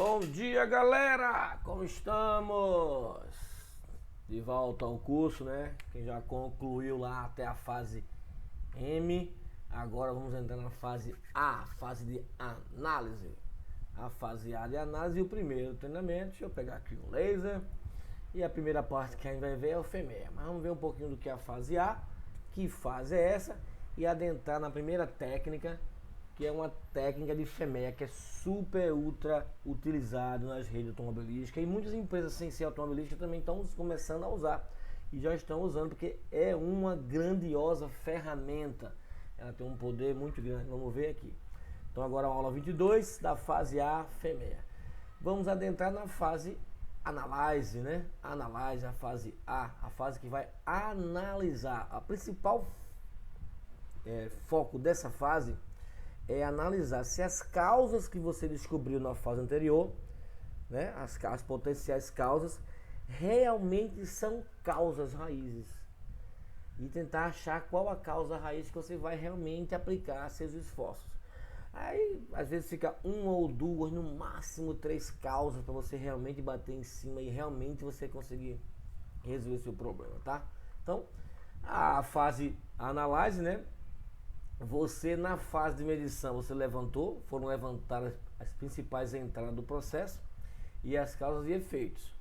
Bom dia, galera! Como estamos? De volta ao curso, né? Quem já concluiu lá até a fase M, agora vamos entrar na fase A, fase de análise. A fase A de análise e o primeiro treinamento. Deixa eu pegar aqui o laser. E a primeira parte que a gente vai ver é o FEMEA. Mas vamos ver um pouquinho do que é a fase A, que fase é essa, e adentrar na primeira técnica, que é uma técnica de FEMEA que é super ultra utilizado nas redes automobilísticas, e muitas empresas sem ser automobilísticas também estão começando a usar e já estão usando, porque é uma grandiosa ferramenta. Ela tem um poder muito grande. Vamos ver aqui. Então agora a aula 22 da fase A, FEMEA. Vamos adentrar na fase Analyze, né? Analyze, a fase A, a fase que vai analisar. A principal foco dessa fase é analisar se as causas que você descobriu na fase anterior, né, as potenciais causas, realmente são causas raízes. E tentar achar qual a causa raiz que você vai realmente aplicar seus esforços. Aí, às vezes fica uma ou duas, no máximo 3 causas para você realmente bater em cima e realmente você conseguir resolver seu problema, tá? Então, a fase Analyze, né? Você na fase de medição, você foram levantadas as principais entradas do processo e as causas e efeitos.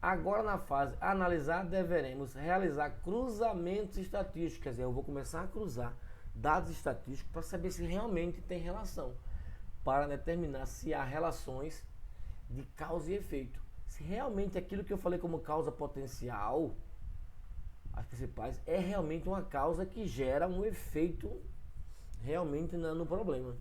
Agora na fase analisar, deveremos realizar cruzamentos estatísticos, quer dizer, eu vou começar a cruzar dados estatísticos para saber se realmente tem relação, para determinar se há relações de causa e efeito. Se realmente aquilo que eu falei como causa potencial, as principais, é realmente uma causa que gera um efeito realmente no problema.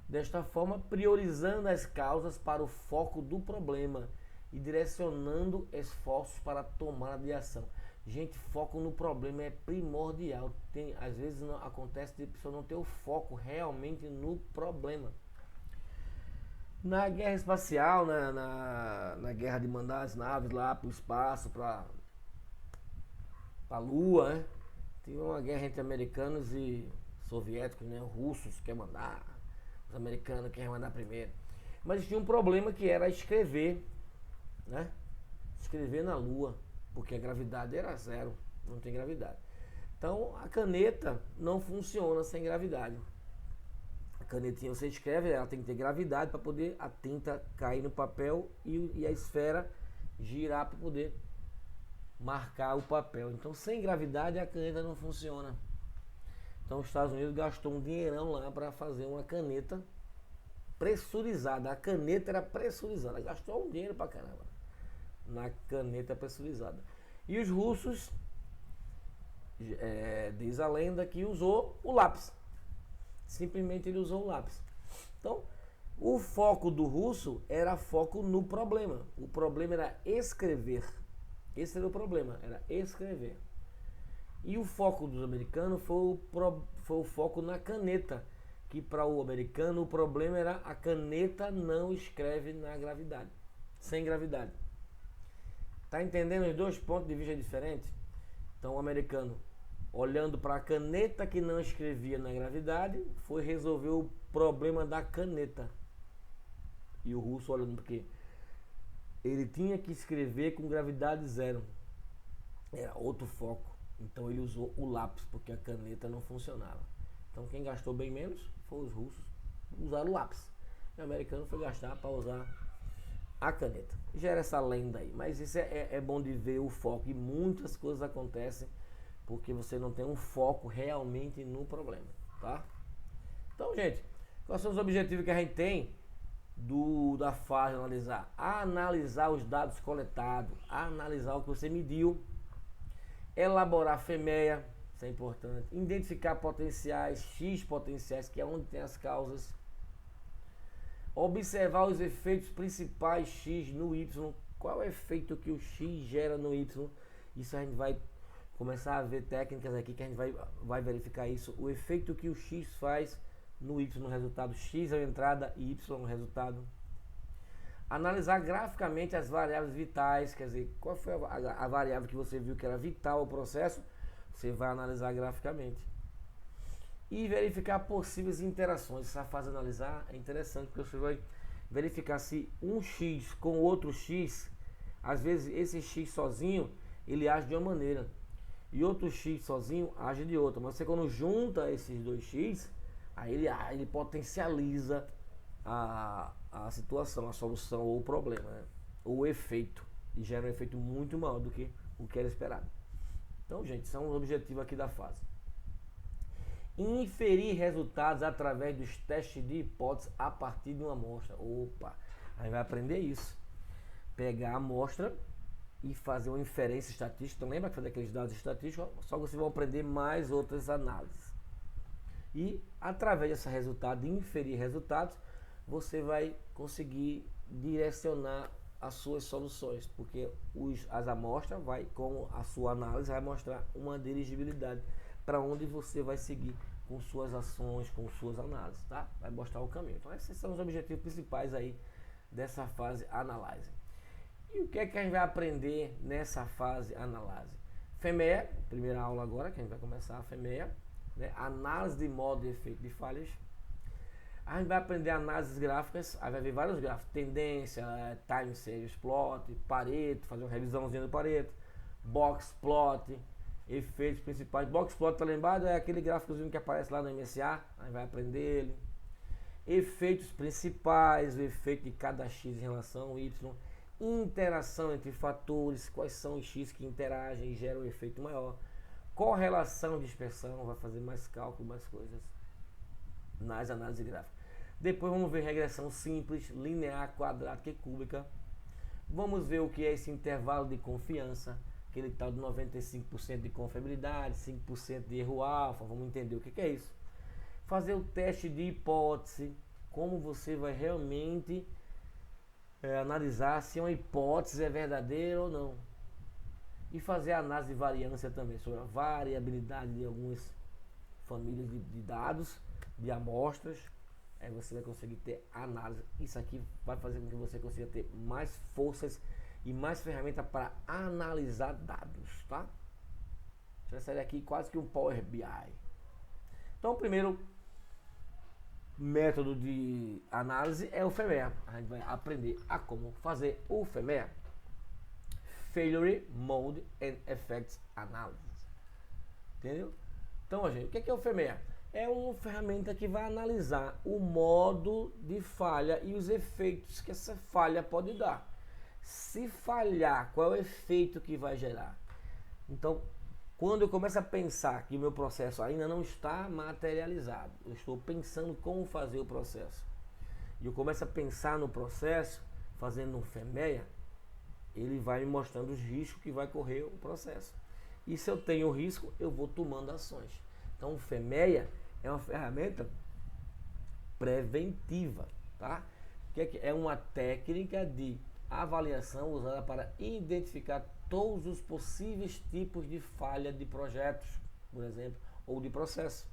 Desta forma, priorizando as causas para o foco do problema e direcionando esforços para a tomada de ação. Gente, foco no problema é primordial. Às vezes acontece de a pessoa não ter o foco realmente no problema. Na guerra espacial, na guerra de mandar as naves lá para o espaço, para a Lua, né? Teve uma guerra entre americanos e soviéticos, né? Os russos querem mandar, os americanos querem mandar primeiro. Mas tinha um problema que era escrever, né? Escrever na Lua, porque a gravidade era zero, não tem gravidade. Então a caneta não funciona sem gravidade. A canetinha você escreve, ela tem que ter gravidade para poder a tinta cair no papel e a esfera girar para poder marcar o papel. Então sem gravidade a caneta não funciona. Então os Estados Unidos gastou um dinheirão lá para fazer uma caneta pressurizada. A caneta era pressurizada, gastou um dinheiro para caramba na caneta pressurizada. E os russos, diz a lenda que usou o lápis. Simplesmente ele usou o lápis. Então, o foco do russo era foco no problema. O problema era escrever. Esse era o problema, era escrever. E o foco dos americanos foi o foco na caneta. Que para o americano o problema era a caneta não escreve na gravidade. Sem gravidade. Tá entendendo os dois pontos de vista diferentes? Então o americano, olhando para a caneta que não escrevia na gravidade, foi resolver o problema da caneta. E o russo olhando porque ele tinha que escrever com gravidade zero. Era outro foco. Então ele usou o lápis, porque a caneta não funcionava. Então quem gastou bem menos foi os russos, usaram o lápis. E o americano foi gastar para usar a caneta. Gera essa lenda aí. Mas isso é bom de ver o foco. E muitas coisas acontecem porque você não tem um foco realmente no problema, tá? Então, gente, quais são os objetivos que a gente tem da fase analisar? Analisar os dados coletados, analisar o que você mediu, elaborar FEMEA, isso é importante, identificar potenciais, X potenciais, que é onde tem as causas, observar os efeitos principais X no Y, qual é o efeito que o X gera no Y, isso a gente vai começar a ver técnicas aqui que a gente vai verificar isso, o efeito que o X faz no Y no resultado, X é a entrada e Y no resultado. Analisar graficamente as variáveis vitais, quer dizer, qual foi a variável que você viu que era vital ao processo, você vai analisar graficamente. E verificar possíveis interações. Essa fase de analisar é interessante, porque você vai verificar se um X com outro X, às vezes esse X sozinho, ele age de uma maneira, e outro X sozinho age de outra. Mas você quando junta esses dois X, aí ele potencializa a situação, a solução ou o problema, né? Ou o efeito, e gera um efeito muito maior do que o que era esperado. Então, gente, são os objetivos aqui da fase. Inferir resultados através dos testes de hipótese a partir de uma amostra. Opa, aí vai aprender isso. Pegar a amostra e fazer uma inferência estatística. Então, lembra que fazer aqueles dados estatísticos? Só que vocês vão aprender mais outras análises. E através desse resultado, de inferir resultados, você vai conseguir direcionar as suas soluções, porque as amostras vai, com a sua análise, vai mostrar uma dirigibilidade para onde você vai seguir com suas ações, com suas análises, tá? Vai mostrar o caminho. Então esses são os objetivos principais aí dessa fase Analyze. E o que é que a gente vai aprender nessa fase Analyze? FEMEA, primeira aula agora, que a gente vai começar a FEMEA, né? Análise de modo e efeito de falhas. A gente vai aprender análises gráficas, aí vai ver vários gráficos, tendência, time series plot, Pareto, fazer uma revisãozinha do Pareto, box plot, efeitos principais. Box plot, tá lembrado? É aquele gráficozinho que aparece lá no MSA, aí vai aprender ele. Efeitos principais, o efeito de cada X em relação ao Y, interação entre fatores, quais são os X que interagem e geram um efeito maior, correlação, dispersão, vai fazer mais cálculo, mais coisas nas análises gráficas. Depois vamos ver regressão simples, linear, quadrática e cúbica. Vamos ver o que é esse intervalo de confiança, aquele tal de 95% de confiabilidade, 5% de erro alfa. Vamos entender o que é isso. Fazer o teste de hipótese, como você vai realmente analisar se uma hipótese é verdadeira ou não. E fazer a análise de variância também, sobre a variabilidade de algumas famílias de dados, de amostras. Aí você vai conseguir ter análise. Isso aqui vai fazer com que você consiga ter mais forças e mais ferramentas para analisar dados, tá? Você vai sair aqui quase que um Power BI. Então, o primeiro método de análise é o FEMEA. A gente vai aprender a como fazer o FEMEA. Failure Mode and Effects Analysis. Entendeu? Então, gente, o que é o FEMEA? É uma ferramenta que vai analisar o modo de falha e os efeitos que essa falha pode dar. Se falhar, qual é o efeito que vai gerar? Então, quando eu começo a pensar que o meu processo ainda não está materializado, eu estou pensando como fazer o processo, e eu começo a pensar no processo, fazendo um FEMEA, ele vai me mostrando os riscos que vai correr o processo. E se eu tenho risco, eu vou tomando ações. Então, o FEMEA é uma ferramenta preventiva, tá? Que é uma técnica de avaliação usada para identificar todos os possíveis tipos de falha de projetos, por exemplo, ou de processo,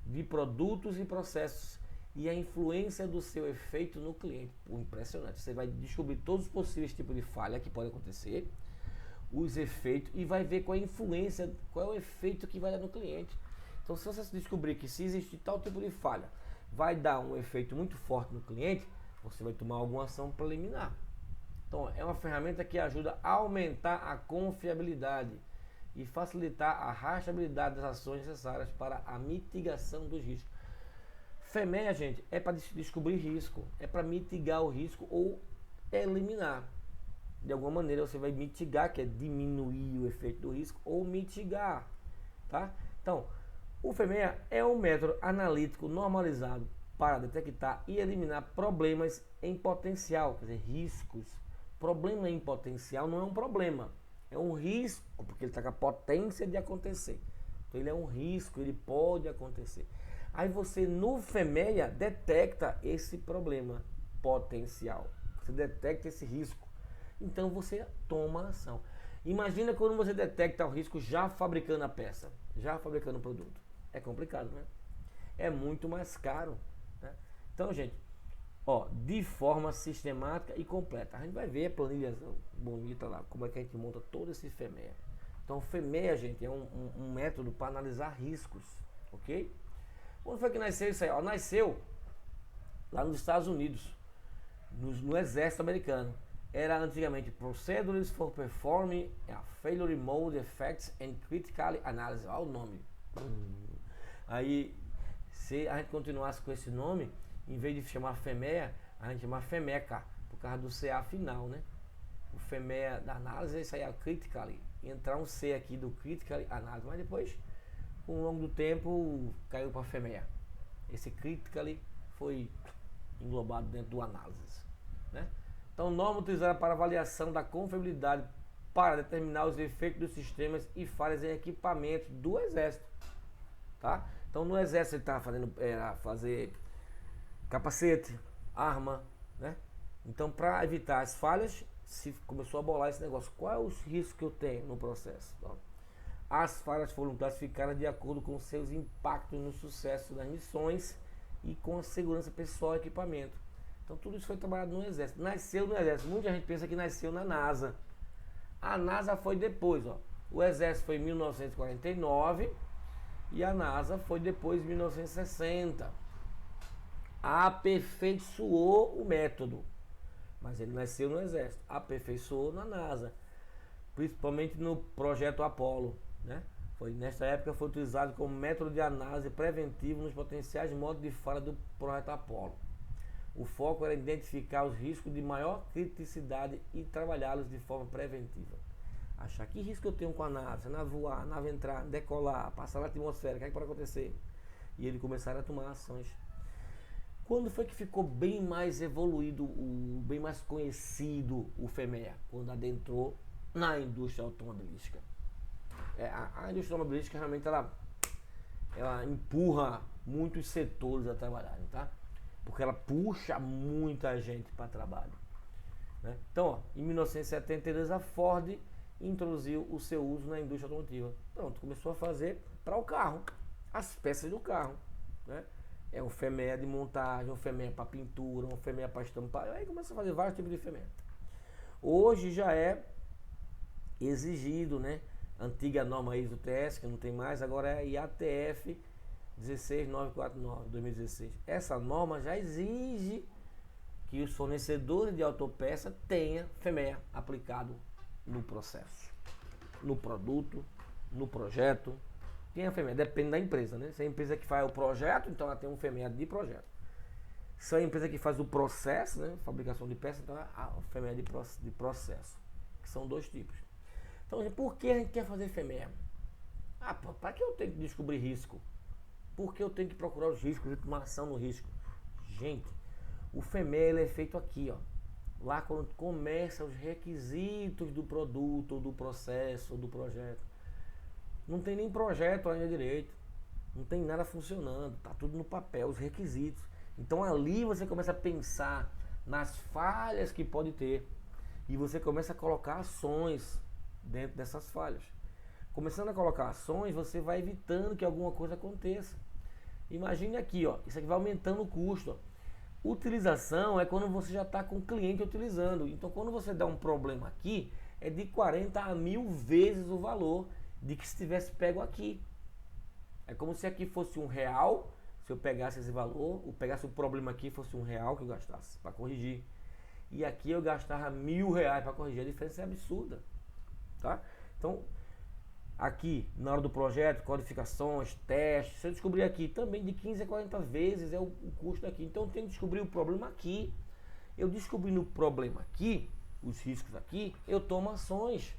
de produtos e processos, e a influência do seu efeito no cliente. Pô, impressionante. Você vai descobrir todos os possíveis tipos de falha que podem acontecer, os efeitos, e vai ver qual é a influência, qual é o efeito que vai dar no cliente. Então, se você descobrir que se existe tal tipo de falha, vai dar um efeito muito forte no cliente, você vai tomar alguma ação preliminar. Então, é uma ferramenta que ajuda a aumentar a confiabilidade e facilitar a rastreabilidade das ações necessárias para a mitigação dos riscos. FEMEA, gente, é para descobrir risco, é para mitigar o risco ou eliminar. De alguma maneira você vai mitigar, que é diminuir o efeito do risco, ou mitigar, tá? Então, o FEMEA é um método analítico normalizado para detectar e eliminar problemas em potencial, quer dizer, riscos. Problema em potencial não é um problema, é um risco, porque ele está com a potência de acontecer. Então ele é um risco, ele pode acontecer. Aí você no FEMEA detecta esse problema potencial, você detecta esse risco, então você toma ação. Imagina quando você detecta o risco já fabricando a peça, já fabricando o produto. É complicado, né? É muito mais caro, né? Então, gente, ó, de forma sistemática e completa. A gente vai ver a planilha bonita lá, como é que a gente monta todo esse FEMEA. Então, FEMEA, gente, é um método para analisar riscos, ok? Quando foi que nasceu isso aí? Ó, nasceu lá nos Estados Unidos, no exército americano. Era antigamente Procedures for Performing a Failure Mode Effects and Critical Analysis. Olha o nome. Aí, se a gente continuasse com esse nome, em vez de chamar FEMEA, a gente chama FEMECA, por causa do CA final, né? O FEMEA da análise, isso aí é Critically. Entrar um C aqui do Critically Analysis, mas depois, com o longo do tempo, caiu para FEMEA. Esse Critically foi englobado dentro do Analysis, né? Então, norma utilizada para avaliação da confiabilidade para determinar os efeitos dos sistemas e falhas em equipamentos do Exército, tá? Então, no Exército ele estava fazendo fazer capacete, arma, né? Então, para evitar as falhas, se começou a bolar esse negócio. Quais os riscos que eu tenho no processo? Então, as falhas foram classificadas de acordo com seus impactos no sucesso das missões e com a segurança pessoal e equipamento. Então tudo isso foi trabalhado no Exército. Nasceu no Exército. Muita gente pensa que nasceu na NASA. A NASA foi depois, ó. O Exército foi em 1949 e a NASA foi depois em 1960. Aperfeiçoou o método. Mas ele nasceu no Exército. Aperfeiçoou na NASA. Principalmente no projeto Apollo, né? Nesta época foi utilizado como método de análise preventivo nos potenciais modos de falha do projeto Apollo. O foco era identificar os riscos de maior criticidade e trabalhá-los de forma preventiva. Achar que risco eu tenho com a nave, voar, a nave entrar, decolar, passar na atmosfera, o que é que pode acontecer? E ele começaram a tomar ações. Quando foi que ficou bem mais evoluído, bem mais conhecido o FEMEA? Quando adentrou na indústria automobilística. A indústria automobilística realmente ela empurra muitos setores a trabalharem, tá? Porque ela puxa muita gente para trabalho, né? Então, ó, em 1972 a Ford introduziu o seu uso na indústria automotiva. Pronto, começou a fazer para o carro, as peças do carro, né? É um FEMEA de montagem, um FEMEA para pintura, um FEMEA para estampar. Aí começa a fazer vários tipos de FEMEA. Hoje já é exigido, né? Antiga norma ISO TS, que não tem mais, agora é IATF 16949 2016. Essa norma já exige que os fornecedores de autopeça tenham FEMEA aplicado no processo, no produto, no projeto. Tem a FEMEA, depende da empresa, né? Se é a empresa que faz o projeto, então ela tem um FEMEA de projeto. Se é a empresa que faz o processo, né? Fabricação de peças, então é a FEMEA de processo, que são dois tipos. Então, por que a gente quer fazer FEMEA? Para que eu tenho que descobrir risco? Por que eu tenho que procurar os riscos e tomar ação no risco? Gente, o FEMEA ele é feito aqui, ó. Lá quando começa os requisitos do produto, ou do processo, ou do projeto. Não tem nem projeto ainda direito. Não tem nada funcionando. Tá tudo no papel, os requisitos. Então ali você começa a pensar nas falhas que pode ter. E você começa a colocar ações dentro dessas falhas. Começando a colocar ações, você vai evitando que alguma coisa aconteça. Imagine aqui, ó, isso aqui vai aumentando o custo. Ó. Utilização é quando você já está com o cliente utilizando. Então, quando você dá um problema aqui, é de 40 a 1000 vezes o valor de que se tivesse pego aqui. É como se aqui fosse R$1, se eu pegasse esse valor, ou pegasse o problema aqui, fosse R$1 que eu gastasse para corrigir. E aqui eu gastava R$1000 para corrigir. A diferença é absurda. Tá? Então, aqui, na hora do projeto, codificações, testes, se eu descobrir aqui, também de 15 a 40 vezes é o custo aqui. Então eu tenho que descobrir o problema aqui. Eu descobrindo o problema aqui, os riscos aqui, eu tomo ações.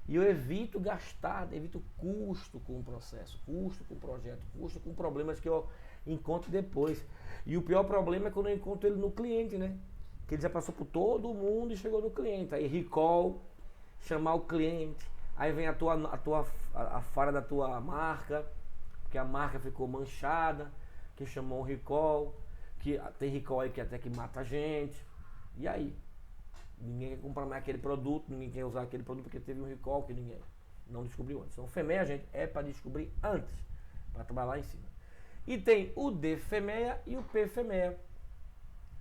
E eu evito gastar, evito custo com o processo, custo com o projeto, custo com problemas que eu encontro depois. E o pior problema é quando eu encontro ele no cliente, né? Que ele já passou por todo mundo e chegou no cliente. Aí recall, chamar o cliente. Aí vem a falha da tua marca, que a marca ficou manchada, que chamou um recall, que tem recall aí que até que mata a gente. E aí? Ninguém quer comprar mais aquele produto, ninguém quer usar aquele produto porque teve um recall que ninguém não descobriu antes. Então, FEMEA, gente, é para descobrir antes, para trabalhar lá em cima. E tem o DFEMEA e o PFEMEA.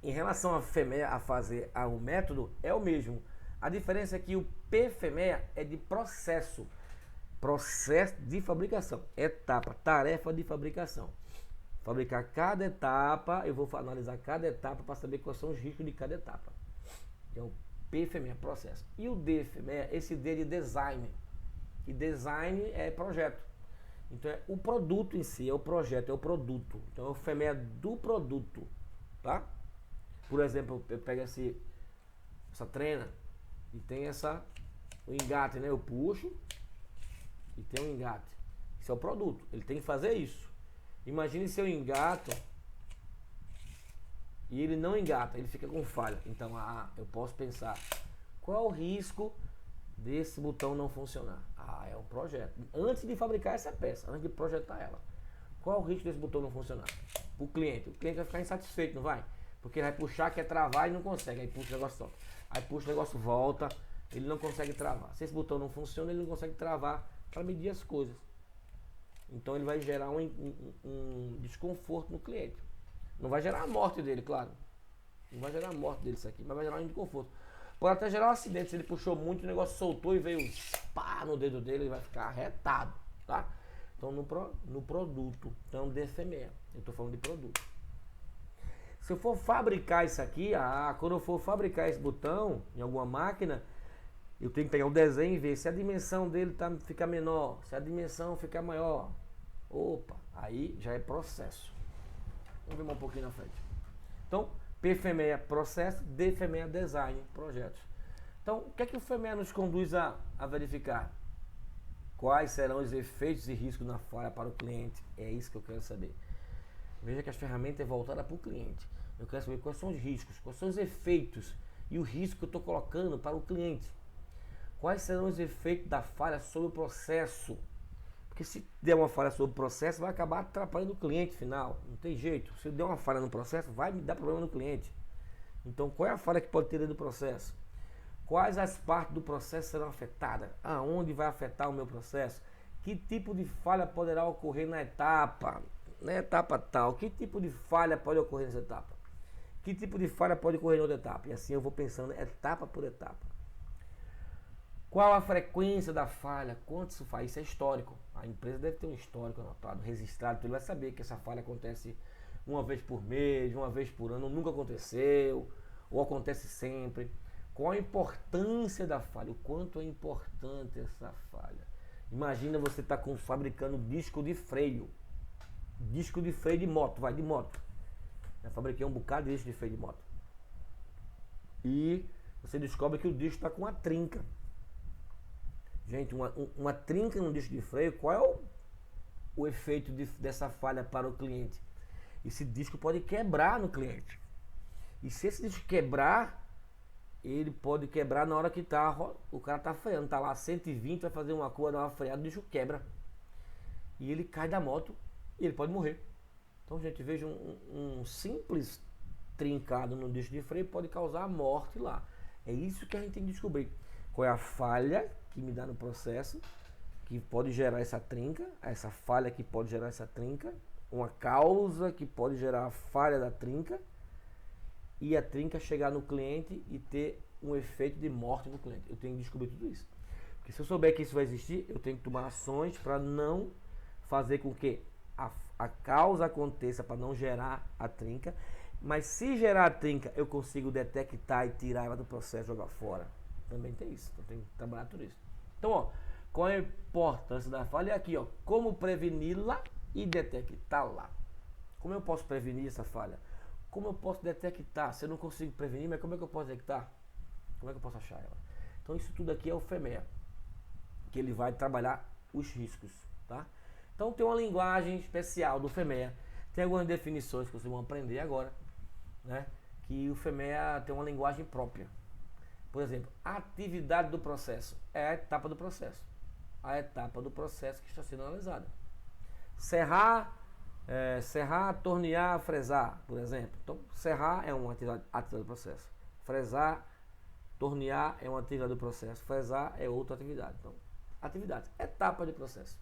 Em relação a FEMEA, a fazer o método, é o mesmo. A diferença é que o PFEMEA é de processo de fabricação, etapa, tarefa de fabricação. Fabricar cada etapa, eu vou analisar cada etapa para saber quais são os riscos de cada etapa. que é o PFMEA, processo. E o DFMEA, esse D de design. E design é projeto. Então é o produto em si, é o projeto, é o produto. Então é o FMEA do produto, tá? Por exemplo, eu pego essa trena e tem o engate, né? Eu puxo e tem um engate. Isso é o produto. Ele tem que fazer isso. Imagine se eu engato e ele não engata, ele fica com falha. Então, eu posso pensar, qual é o risco desse botão não funcionar? É um projeto. Antes de fabricar essa peça, antes de projetar ela, qual é o risco desse botão não funcionar? O cliente vai ficar insatisfeito, não vai? Porque ele vai puxar, quer travar e não consegue. Aí puxa o negócio solta. Aí puxa o negócio volta, ele não consegue travar. Se esse botão não funciona, ele não consegue travar para medir as coisas. Então ele vai gerar um desconforto no cliente. Não vai gerar a morte dele, claro. Não vai gerar a morte dele isso aqui, mas vai gerar um desconforto. Pode até gerar um acidente. Se ele puxou muito, o negócio soltou e veio pá no dedo dele, ele vai ficar arretado, tá? Então no produto. Então DFMEA. Eu estou falando de produto. Se eu for fabricar isso aqui, quando eu for fabricar esse botão em alguma máquina, eu tenho que pegar o desenho e ver se a dimensão dele fica menor, se a dimensão ficar maior. Opa, aí já é processo. Vamos ver um pouquinho na frente. Então, PFMEA processo, DFMEA design, projetos. Então, o que é que o FMEA nos conduz a verificar? Quais serão os efeitos e riscos na falha para o cliente? É isso que eu quero saber. Veja que a ferramenta é voltada para o cliente. Eu quero saber quais são os riscos, quais são os efeitos e o risco que eu estou colocando para o cliente. Quais serão os efeitos da falha sobre o processo? Porque se der uma falha sobre o processo, vai acabar atrapalhando o cliente final. Não tem jeito. Se der uma falha no processo, vai me dar problema no cliente. Então, qual é a falha que pode ter dentro do processo? Quais as partes do processo serão afetadas? Aonde vai afetar o meu processo? Que tipo de falha poderá ocorrer na etapa tal? Que tipo de falha pode ocorrer nessa etapa? Que tipo de falha pode ocorrer em outra etapa? E assim eu vou pensando etapa por etapa. Qual a frequência da falha? Quanto isso faz? Isso é histórico. A empresa deve ter um histórico anotado, registrado. Então ele vai saber que essa falha acontece uma vez por mês, uma vez por ano, nunca aconteceu, ou acontece sempre. Qual a importância da falha? O quanto é importante essa falha? Imagina você estar fabricando disco de freio. Disco de freio de moto, de moto. Eu fabriquei um bocado de disco de freio de moto. E você descobre que o disco está com uma trinca. Gente, uma trinca no disco de freio, qual é o efeito dessa falha para o cliente? Esse disco pode quebrar no cliente. E se esse disco quebrar, ele pode quebrar na hora que o cara está freando. Está lá 120, vai fazer uma curva, dar uma freada, o disco quebra. E ele cai da moto e ele pode morrer. Então, gente, veja um simples trincado no disco de freio pode causar a morte lá. É isso que a gente tem que descobrir. Qual é a falha que me dá no processo, que pode gerar essa trinca, essa falha que pode gerar essa trinca, uma causa que pode gerar a falha da trinca, e a trinca chegar no cliente e ter um efeito de morte no cliente. Eu tenho que descobrir tudo isso. Porque se eu souber que isso vai existir, eu tenho que tomar ações para não fazer com que a causa aconteça, para não gerar a trinca. Mas se gerar a trinca, eu consigo detectar e tirar ela do processo e jogar fora. Também tem isso. Então tem que trabalhar tudo isso. Então, ó, qual é a importância da falha? É aqui, ó, como preveni-la e detectá-la. Como eu posso prevenir essa falha? Como eu posso detectar? Se eu não consigo prevenir, mas como é que eu posso detectar? Como é que eu posso achar ela? Então isso tudo aqui é o FMEA, que ele vai trabalhar os riscos, tá? Então tem uma linguagem especial do FMEA, tem algumas definições que vocês vão aprender agora, né? Que o FMEA tem uma linguagem própria. Por exemplo, a atividade do processo é a etapa do processo. A etapa do processo que está sendo analisada. Serrar, tornear, fresar, por exemplo. Então, serrar é uma atividade do processo. Fresar, tornear é uma atividade do processo. Fresar é outra atividade. Então, atividades, etapa de processo.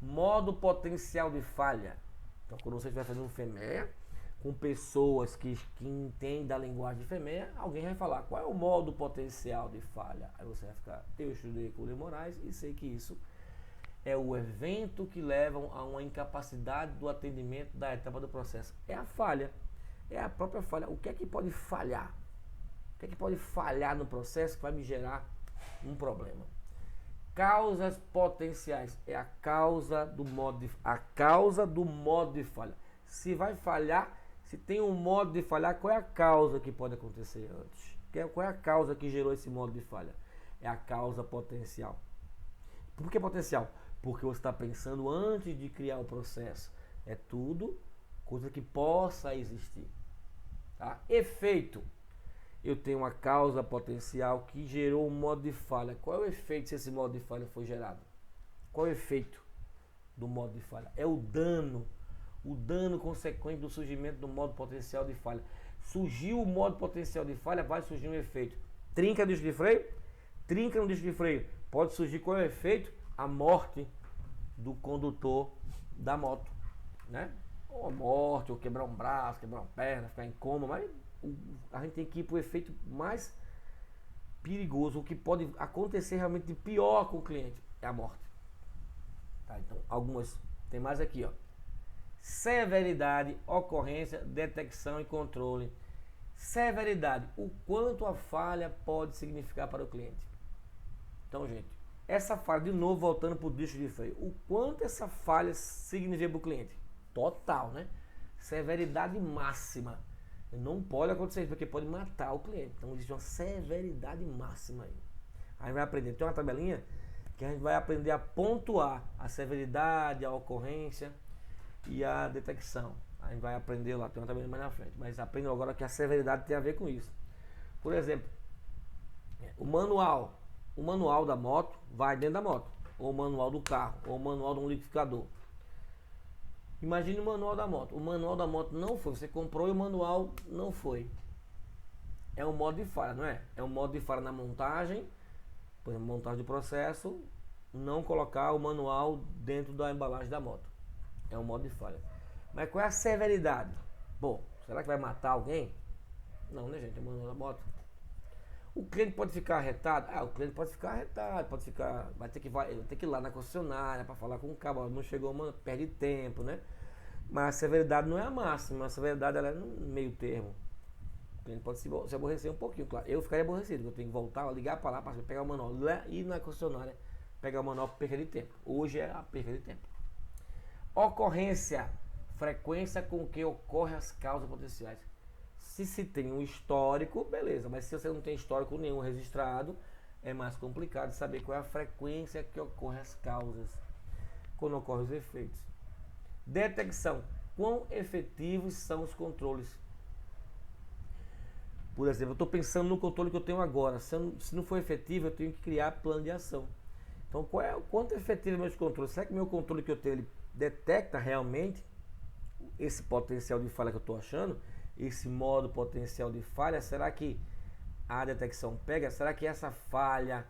Modo potencial de falha. Então, quando você estiver fazendo um FMEA, com pessoas que entendem da linguagem de FMEA, alguém vai falar qual é o modo potencial de falha. Aí você vai ficar, eu estudei com o Lee Moraes e sei que isso é o evento que leva a uma incapacidade do atendimento da etapa do processo. É a falha, é a própria falha. O que é que pode falhar? O que é que pode falhar no processo que vai me gerar um problema? Causas potenciais é a causa do modo de falha. Se vai falhar, se tem um modo de falhar, qual é a causa que pode acontecer antes? Qual é a causa que gerou esse modo de falha? É a causa potencial. Por que potencial? Porque você está pensando antes de criar o processo. É tudo coisa que possa existir. Tá? Efeito. Eu tenho uma causa potencial que gerou um modo de falha. Qual é o efeito se esse modo de falha foi gerado? Qual é o efeito do modo de falha? É o dano consequente do surgimento do modo potencial de falha. Surgiu o modo potencial de falha, vai surgir um efeito. Trinca no disco de freio? Trinca no disco de freio. Pode surgir qual é o efeito? A morte do condutor da moto, né? Ou a morte, ou quebrar um braço, quebrar uma perna, ficar em coma, mas a gente tem que ir para o efeito mais perigoso, o que pode acontecer realmente de pior com o cliente, é a morte. Tá, então, algumas, tem mais aqui, ó. Severidade, ocorrência, detecção e controle. Severidade, o quanto a falha pode significar para o cliente. Então, gente, essa falha, de novo, voltando para o disco de freio, o quanto essa falha significa para o cliente? Total, né? Severidade máxima. Não pode acontecer isso, porque pode matar o cliente. Então existe uma severidade máxima aí. A gente vai aprender, tem uma tabelinha que a gente vai aprender a pontuar a severidade, a ocorrência e a detecção. A gente vai aprender lá, tem uma tabelinha mais na frente. Mas aprenda agora que a severidade tem a ver com isso. Por exemplo, o manual da moto vai dentro da moto, ou o manual do carro, ou o manual de um liquidificador. Imagine o manual da moto. O manual da moto não foi. Você comprou e o manual não foi. É um modo de falha, não é? É um modo de falha na montagem, por exemplo, montagem do processo, não colocar o manual dentro da embalagem da moto. É um modo de falha. Mas qual é a severidade? Bom, será que vai matar alguém? Não, né, gente? É o manual da moto. O cliente pode ficar arretado? O cliente pode ficar arretado, vai ter que ir lá na concessionária para falar com o cabo, não chegou, mano, perde tempo, né? Mas a severidade não é a máxima, a severidade ela é no meio termo. O cliente pode se aborrecer um pouquinho, claro. Eu ficaria aborrecido, eu tenho que voltar, ligar para lá, para pegar o manual, ir na concessionária, pegar o manual para perca de tempo. Hoje é a perca de tempo. Ocorrência, frequência com que ocorrem as causas potenciais. Se tem um histórico, beleza, mas se você não tem histórico nenhum registrado, é mais complicado saber qual é a frequência que ocorre as causas, quando ocorrem os efeitos. Detecção, quão efetivos são os controles. Por exemplo, eu estou pensando no controle que eu tenho agora, se não for efetivo, eu tenho que criar plano de ação. Então, quanto é efetivo meus controles? Será que meu controle que eu tenho, ele detecta realmente esse potencial de falha que eu estou achando? Esse modo potencial de falha, será que a detecção pega? Será que essa falha,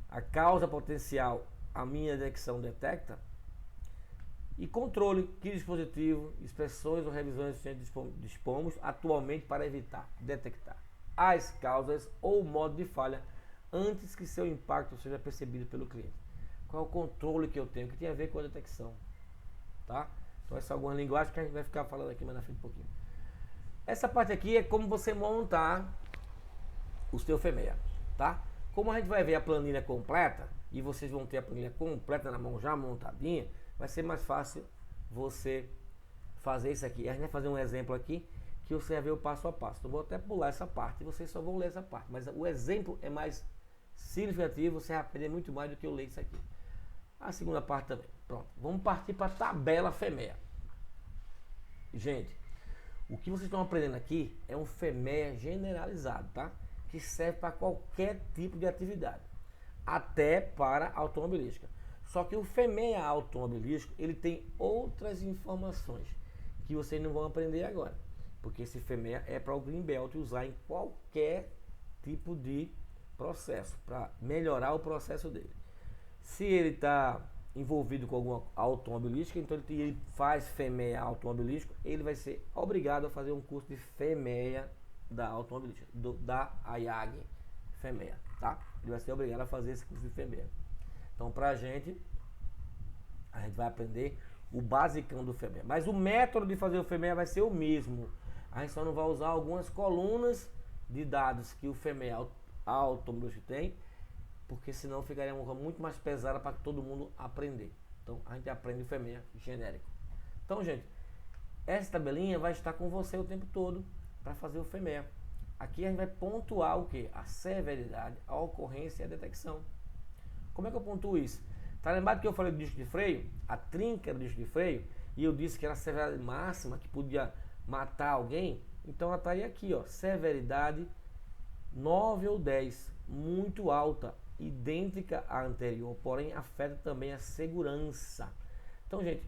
a causa potencial, a minha detecção detecta? E controle, que dispositivo, inspeções ou revisões dispomos atualmente para evitar, detectar as causas ou o modo de falha antes que seu impacto seja percebido pelo cliente. Qual é o controle que eu tenho, que tem a ver com a detecção, tá? Então essa é alguma linguagem que a gente vai ficar falando aqui mais na frente um pouquinho. Essa parte aqui é como você montar o seu FEMEA, tá? Como a gente vai ver a planilha completa, e vocês vão ter a planilha completa na mão já montadinha, vai ser mais fácil você fazer isso aqui. A gente vai fazer um exemplo aqui, que você vai ver o passo a passo. Então, vou até pular essa parte, e vocês só vão ler essa parte. Mas o exemplo é mais significativo, você vai aprender muito mais do que eu ler isso aqui. A segunda parte também. Pronto, vamos partir para a tabela FEMEA. Gente, o que vocês estão aprendendo aqui é um FEMEA generalizado, tá? Que serve para qualquer tipo de atividade, até para automobilística. Só que o FEMEA automobilístico, ele tem outras informações que vocês não vão aprender agora, porque esse FEMEA é para o Greenbelt usar em qualquer tipo de processo, para melhorar o processo dele. Se ele está envolvido com alguma automobilística, então ele faz FEMEA automobilístico, ele vai ser obrigado a fazer um curso de FEMEA da automobilística, da AIAG FEMEA, tá? Ele vai ser obrigado a fazer esse curso de FEMEA. Então, a gente vai aprender o basicão do FEMEA, mas o método de fazer o FEMEA vai ser o mesmo. A gente só não vai usar algumas colunas de dados que o FEMEA automobilístico tem, porque senão ficaria uma coisa muito mais pesada para todo mundo aprender. Então a gente aprende o FEMEA genérico. Então, gente, essa tabelinha vai estar com você o tempo todo para fazer o FEMEA. Aqui a gente vai pontuar o que? A severidade, a ocorrência e a detecção. Como é que eu pontuo isso? Tá lembrado que eu falei do disco de freio? A trinca do disco de freio, e eu disse que era a severidade máxima, que podia matar alguém? Então ela estaria aqui, ó, severidade 9 ou 10, muito alta, idêntica à anterior, porém afeta também a segurança. Então, gente,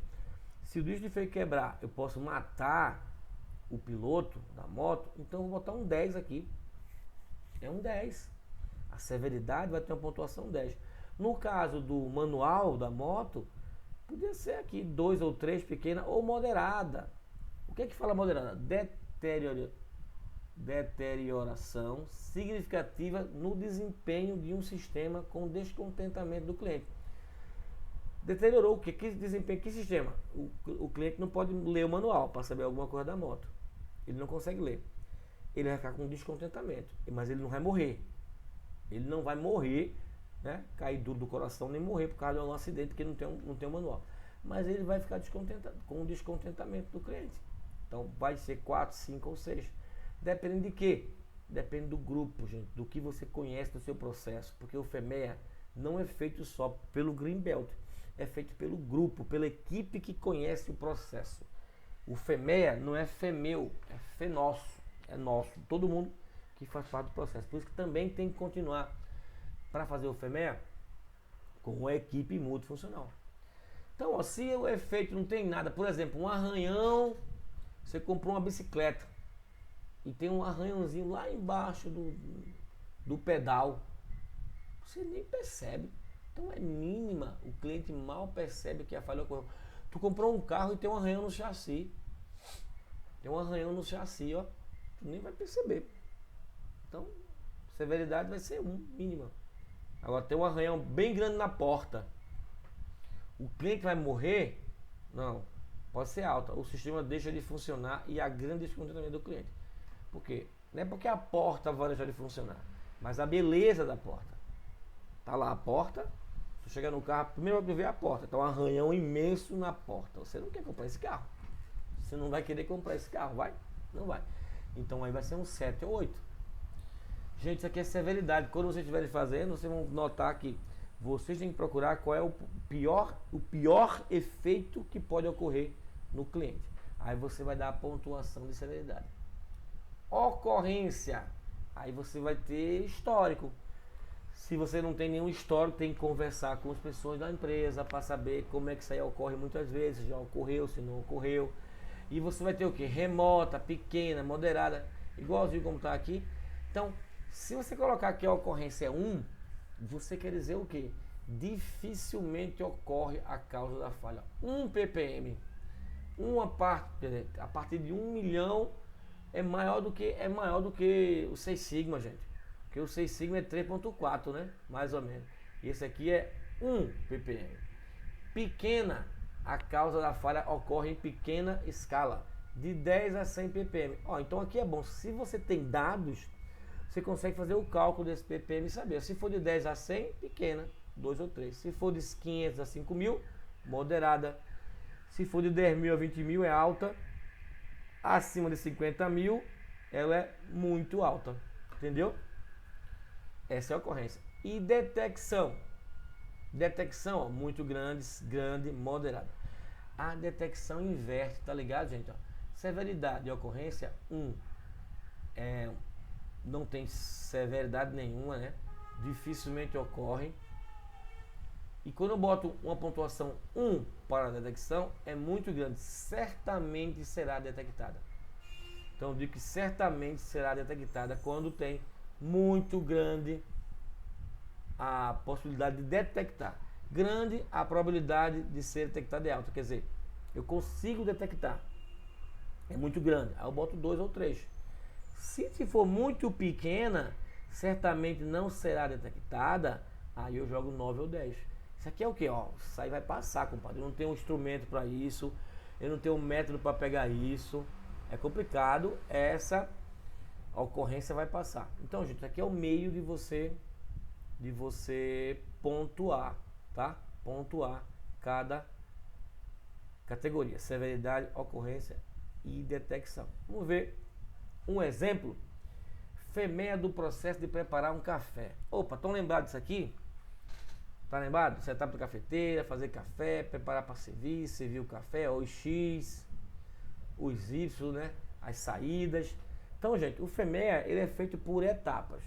se o disco de freio quebrar, eu posso matar o piloto da moto, então eu vou botar um 10 aqui. É um 10. A severidade vai ter uma pontuação 10. No caso do manual da moto, podia ser aqui 2 ou 3, pequena ou moderada. O que é que fala moderada? Deterioração significativa no desempenho de um sistema com descontentamento do cliente. Deteriorou o que? Que desempenho? Que sistema? O cliente não pode ler o manual para saber alguma coisa da moto. Ele não consegue ler. Ele vai ficar com descontentamento, mas ele não vai morrer. Ele não vai morrer, né? Cair duro do coração, nem morrer por causa de um acidente, porque não tem um manual. Mas ele vai ficar com o descontentamento do cliente. Então vai ser 4, 5 ou 6. Depende de quê? Depende do grupo, gente, do que você conhece do seu processo. Porque o FEMEA não é feito só pelo Greenbelt, é feito pelo grupo, pela equipe que conhece o processo. O FEMEA não é FEMEU, é FENOSSO, é nosso, todo mundo que faz parte do processo. Por isso que também tem que continuar para fazer o FEMEA com uma equipe multifuncional. Então, ó, se o efeito não tem nada, por exemplo, um arranhão, você comprou uma bicicleta e tem um arranhãozinho lá embaixo do pedal, você nem percebe. Então é mínima, o cliente mal percebe que a falha ocorreu. Tu comprou um carro e tem um arranhão no chassi. Tem um arranhão no chassi, ó. Tu nem vai perceber. Então, severidade vai ser 1, mínima. Agora tem um arranhão bem grande na porta. O cliente vai morrer? Não. Pode ser alta. O sistema deixa de funcionar e há grande descontentamento do cliente. Por quê? Não é porque a porta vai deixar de funcionar, mas a beleza da porta. Tá lá a porta. Se chegar no carro, primeiro vai ver a porta. Tá um arranhão imenso na porta. Você não quer comprar esse carro. Você não vai querer comprar esse carro, vai? Não vai. Então aí vai ser um 7 ou 8. Gente, isso aqui é severidade. Quando vocês estiverem fazendo, vocês vão notar que vocês têm que procurar qual é o pior efeito que pode ocorrer no cliente. Aí você vai dar a pontuação de severidade. Ocorrência. Aí você vai ter histórico. Se você não tem nenhum histórico, tem que conversar com as pessoas da empresa para saber como é que isso aí ocorre muitas vezes, já ocorreu, se não ocorreu. E você vai ter o que? Remota, pequena, moderada, igualzinho como está aqui. Então, se você colocar que a ocorrência é 1, você quer dizer o que? Dificilmente ocorre a causa da falha. 1 ppm, a partir de 1 milhão é maior do que o 6 sigma, gente. Porque o 6 sigma é 3.4, né? Mais ou menos. E esse aqui é 1 ppm. Pequena, a causa da falha ocorre em pequena escala, de 10 a 100 ppm. Ó, então aqui é bom, se você tem dados, você consegue fazer o cálculo desse ppm e saber. Se for de 10 a 100, pequena, 2 ou 3. Se for de 500 a 5 mil, moderada. Se for de 10 mil a 20 mil, é alta. Acima de 50 mil, ela é muito alta. Entendeu? Essa é a ocorrência. E detecção. Detecção, ó, muito grande, moderada. A detecção inverte, tá ligado, gente? Ó, severidade e ocorrência, 1. Não tem severidade nenhuma, né? Dificilmente ocorre. E quando eu boto uma pontuação 1 para a detecção, é muito grande. Certamente será detectada. Então eu digo que certamente será detectada quando tem muito grande a possibilidade de detectar. Grande a probabilidade de ser detectada é alta. Quer dizer, eu consigo detectar. É muito grande. Aí eu boto 2 ou 3. Se for muito pequena, certamente não será detectada. Aí eu jogo 9 ou 10. Isso aqui é o que? Ó, isso aí vai passar, compadre. Eu não tenho um instrumento para isso. Eu não tenho um método para pegar isso. É complicado essa a ocorrência vai passar. Então, gente, aqui é o meio de você pontuar, tá? Pontuar cada categoria: severidade, ocorrência e detecção. Vamos ver um exemplo. FEMEA do processo de preparar um café. Opa, estão lembrados disso aqui? Tá lembrado? Setup da cafeteira, fazer café, preparar para servir, servir o café, os X, os Y, né? As saídas. Então, gente, o FEMEA ele é feito por etapas.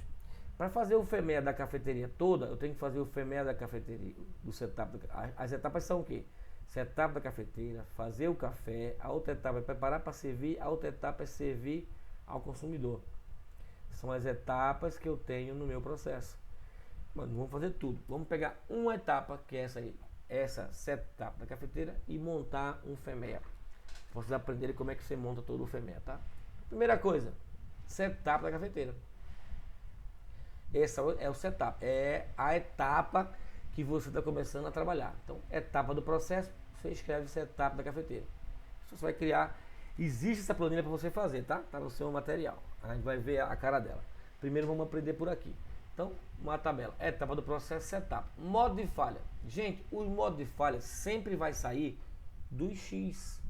Para fazer o FEMEA da cafeteria toda, eu tenho que fazer o FEMEA da cafeteria, do setup. As etapas são o quê? Setup da cafeteira, fazer o café, a outra etapa é preparar para servir, a outra etapa é servir ao consumidor. São as etapas que eu tenho no meu processo. Mas não vamos fazer tudo. Vamos pegar uma etapa, que é essa aí, essa setup da cafeteira, e montar um FEMEA. Vocês aprenderem como é que você monta todo o FEMEA, tá? Primeira coisa, setup da cafeteira. Esse é o setup, é a etapa que você está começando a trabalhar. Então, etapa do processo, você escreve setup da cafeteira. Você vai criar, existe essa planilha para você fazer, tá? Tá no seu material. A gente vai ver a cara dela. Primeiro vamos aprender por aqui. Então, uma tabela, etapa do processo, setup. Modo de falha. Gente, o modo de falha sempre vai sair do X.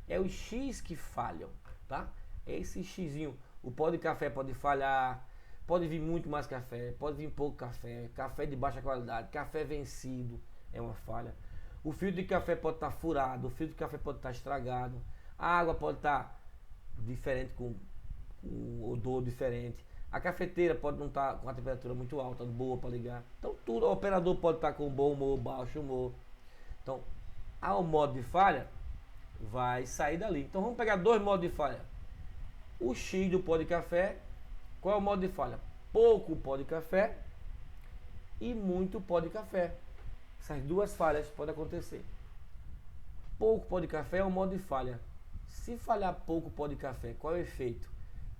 É os X que falham, tá? É esse Xzinho. O pó de café pode falhar, pode vir muito mais café, pode vir pouco café, café de baixa qualidade, café vencido, é uma falha. O filtro de café pode estar furado, o filtro de café pode estar estragado, a água pode estar diferente, com um odor diferente. A cafeteira pode não estar com a temperatura muito alta, boa para ligar. Então tudo, o operador pode estar com bom humor, baixo humor. Então, ao modo de falha, vai sair dali. Então vamos pegar dois modos de falha. O X do pó de café, qual é o modo de falha? Pouco pó de café e muito pó de café. Essas duas falhas podem acontecer. Pouco pó de café é o modo de falha. Se falhar pouco pó de café, qual é o efeito?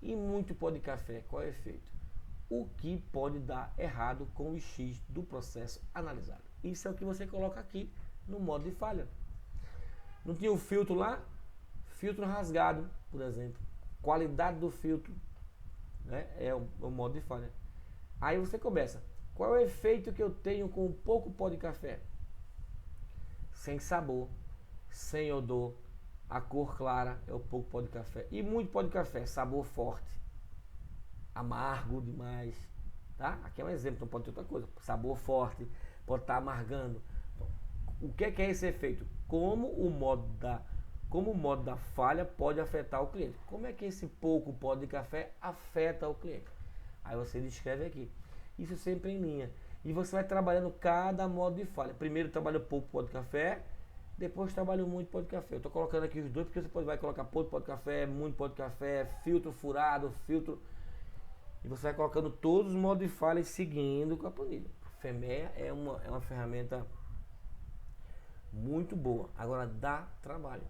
E muito pó de café, qual é o efeito? O que pode dar errado com o X do processo analisado. Isso é o que você coloca aqui no modo de falha. Não tinha o filtro lá? Filtro rasgado, por exemplo. Qualidade do filtro, né? É o modo de falha. Aí você começa. Qual é o efeito que eu tenho com pouco pó de café? Sem sabor, sem odor. A cor clara é o pouco pó de café. E muito pó de café, sabor forte, amargo demais, tá? Aqui é um exemplo, não pode ter outra coisa. Sabor forte, pode estar amargando. Então, o que é esse efeito? Como o modo da falha pode afetar o cliente. Como é que esse pouco pó de café afeta o cliente? Aí você descreve aqui. Isso sempre em linha. E você vai trabalhando cada modo de falha. Primeiro trabalha pouco pó de café, depois trabalho muito pó de café. Eu estou colocando aqui os dois porque você vai colocar pouco pó de café, muito pó de café, filtro furado, filtro. E você vai colocando todos os modos de falha seguindo com a planilha. FEMEA é uma ferramenta muito boa. Agora dá trabalho.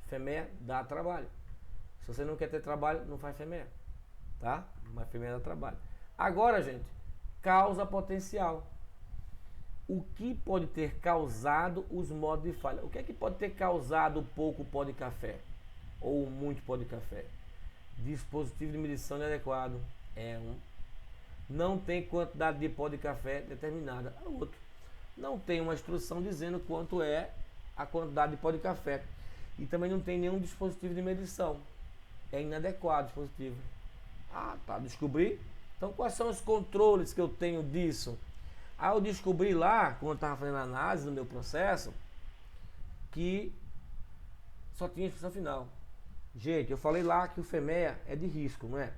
FEMEA dá trabalho. Se você não quer ter trabalho, não faz FEMEA, tá? Mas FEMEA dá trabalho. Agora, gente, causa potencial. O que pode ter causado os modos de falha? O que é que pode ter causado pouco pó de café? Ou muito pó de café? Dispositivo de medição inadequado é um. Não tem quantidade de pó de café determinada é outro. Não tem uma instrução dizendo quanto é a quantidade de pó de café. E também não tem nenhum dispositivo de medição. É inadequado o dispositivo. Ah, tá, descobri. Então quais são os controles que eu tenho disso? Aí eu descobri lá, quando eu estava fazendo a análise do meu processo, que só tinha inscrição final. Gente, eu falei lá que o FEMEA é de risco, não é?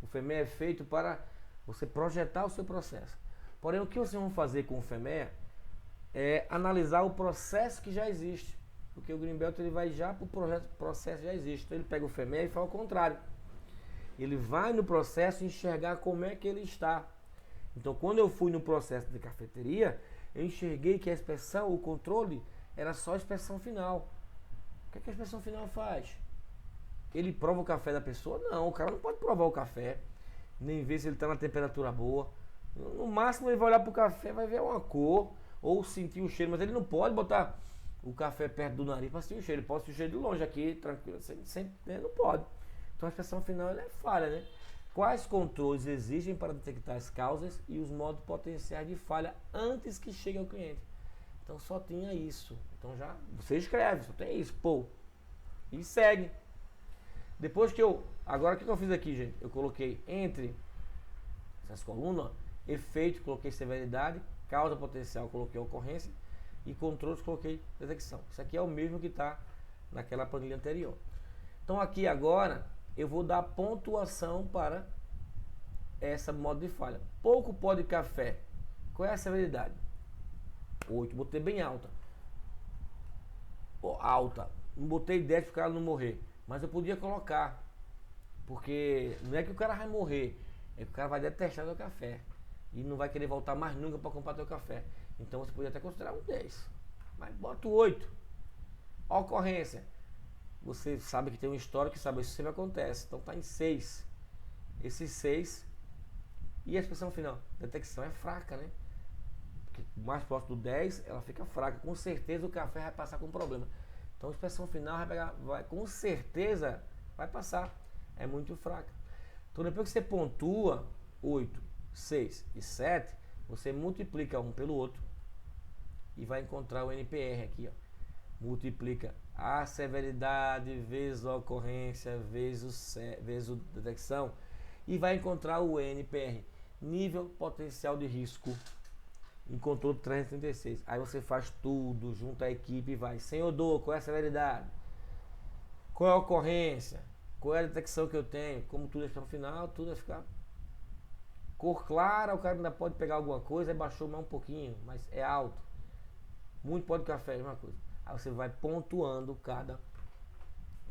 O FEMEA é feito para você projetar o seu processo. Porém, o que vocês vão fazer com o FEMEA é analisar o processo que já existe. Porque o Greenbelt ele vai já para o processo que já existe. Então ele pega o FEMEA e faz o contrário. Ele vai no processo enxergar como é que ele está. Então, quando eu fui no processo de cafeteria, eu enxerguei que a inspeção, o controle, era só a inspeção final. O que é que a inspeção final faz? Ele prova o café da pessoa? Não, o cara não pode provar o café, nem ver se ele está na temperatura boa. No máximo, ele vai olhar para o café, vai ver uma cor, ou sentir o cheiro, mas ele não pode botar o café perto do nariz para sentir o cheiro. Ele pode sentir o cheiro de longe aqui, tranquilo, sem, não pode. Então a inspeção final ela é falha, né? Quais controles exigem para detectar as causas e os modos potenciais de falha antes que chegue ao cliente? Então só tinha isso. Então já você escreve, só tem isso, pô. E segue. Depois que agora o que eu fiz aqui, gente? Eu coloquei entre essas colunas, ó, efeito, coloquei severidade, causa potencial, coloquei ocorrência e controles, coloquei detecção. Isso aqui é o mesmo que está naquela planilha anterior. Então aqui agora eu vou dar pontuação para essa modo de falha. Pouco pó de café. Qual é a severidade? 8. Botei bem alta. Alta. Não botei 10 para o cara não morrer. Mas eu podia colocar. Porque não é que o cara vai morrer. É que o cara vai detestar teu café. E não vai querer voltar mais nunca para comprar teu café. Então você podia até considerar um 10. Mas bota o 8. Ocorrência. Você sabe que tem um histórico que sabe isso sempre acontece. Então está em 6. Esses 6. E a expressão final? Detecção é fraca, né? Porque mais próximo do 10, ela fica fraca. Com certeza o café vai passar com problema. Então a expressão final com certeza vai passar. É muito fraca. Então depois que você pontua 8, 6 e 7, você multiplica um pelo outro e vai encontrar o NPR aqui, ó. Multiplica a severidade vezes a ocorrência vezes a detecção e vai encontrar o NPR, nível potencial de risco. Encontrou 336. Aí você faz tudo, junta a equipe e vai. Sem odor, qual é a severidade? Qual é a ocorrência? Qual é a detecção que eu tenho? Como tudo é no final, tudo vai ficar cor clara, o cara ainda pode pegar alguma coisa, aí baixou mais um pouquinho, mas é alto. Muito pó de café, é a mesma coisa. Aí você vai pontuando